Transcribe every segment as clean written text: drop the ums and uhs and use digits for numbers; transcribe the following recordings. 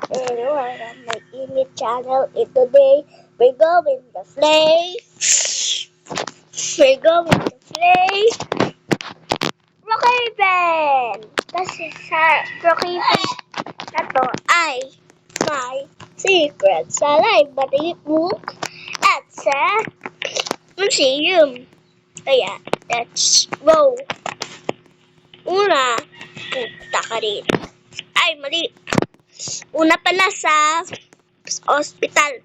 Hello, my Init channel. And today, we're going to play. We're going to play Brookhaven. Kasi sa Brookhaven na to ay may secret sa library book at sa museum. Kaya, let's go. Una, punta ka rin. Ay, mali. Una pala sa hospital.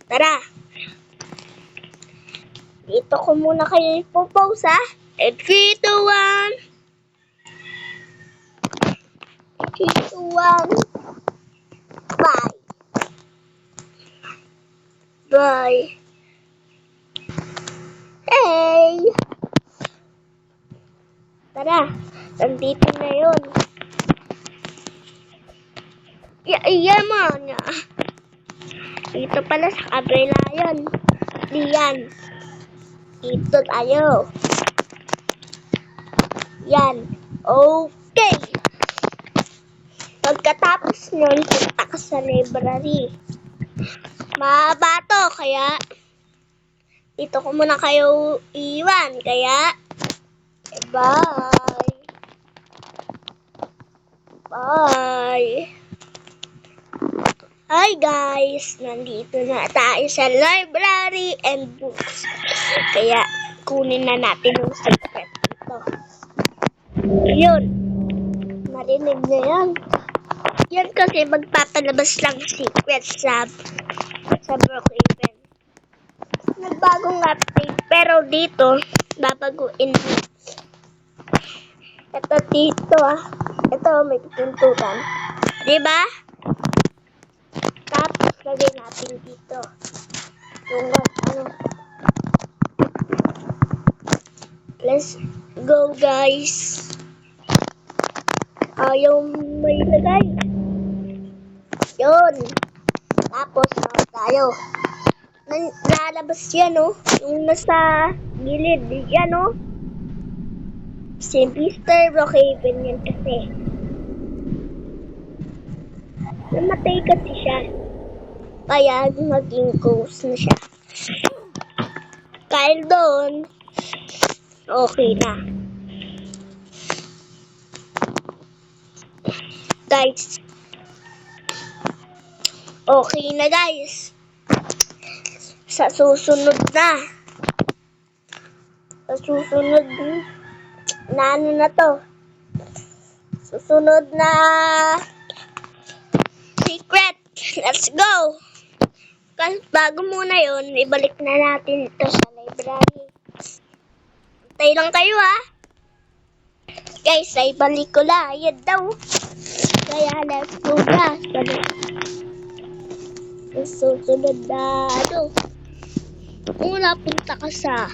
Tara. Dito ko muna kayo ipopause ha. And 3, 2, 1. 3, 2, 1. Bye. Bye. Hey! Tara. Nandito na yun. Iyan mo niya. Dito pala sa kabila yun. Diyan. Dito tayo. Yan. Okay. Pagkatapos nun, punta ka sa library. Mahaba to, kaya dito ko muna kayo iwan. Kaya, bye. Bye. Hi guys! Nandito na tayo sa library and books. Kaya, kunin na natin yung secret dito. Yun. Marinig na yan. Yan kasi magpapalabas lang secret sa Brookhaven. Nagbagong update. Pero dito, babaguin mo. Ito dito Ito may pintutan. Diba? Tapos lagay natin dito. Yung Let's go guys. Yung may lagay. Yun. Tapos tayo. Lalabas yan yung nasa gilid. Yan si Mr. Brookhaven yan kasi. Namatay kasi siya. Kaya maging ghost na siya. Kahit doon, okay na. Guys. Okay na guys. Sa susunod na. Susunod na secret. Let's go. Kasi bago muna yun, ibalik na natin ito sa library. Tay lang kayo Guys, ay balik ko lang. Ayan daw. Kaya let's go na. Susunod na Una punta ka sa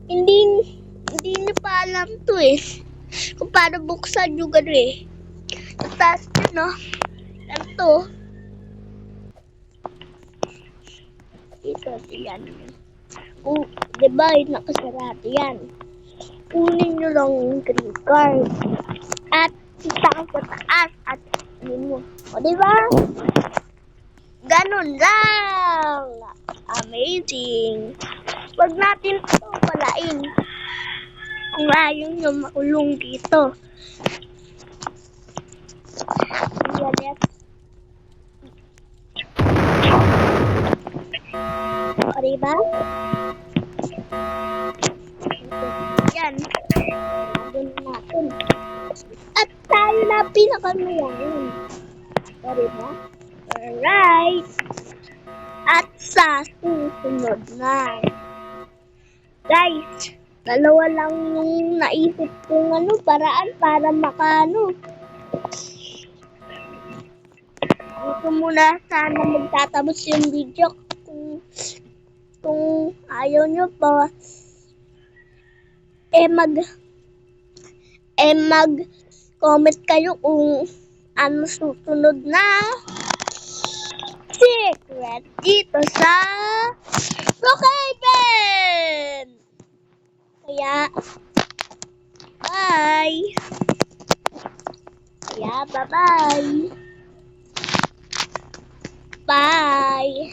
Hindi niyo pa alam to kung paano buksan yung Taas yun Ito. Dito yan. Diba yung nakasarado yan. Kunin nyo lang yung green card. At punta ka sa taas at mo. Diba? Ganun lang. Amazing. Wag natin ito palain. Kung ayaw nyo makulong dito. Let's. O diba? Yan. Nandun natin. At tayo na pinakamayaman. O diba? Alright. At sa susunod na. Guys, dalawa lang yung naisip kong paraan para Dito muna sana magtatapos yung video kung ayaw nyo pa mag-comment kayo kung ano susunod na secret dito sa Brookhaven. Kaya bye. Yeah, bye-bye. Bye.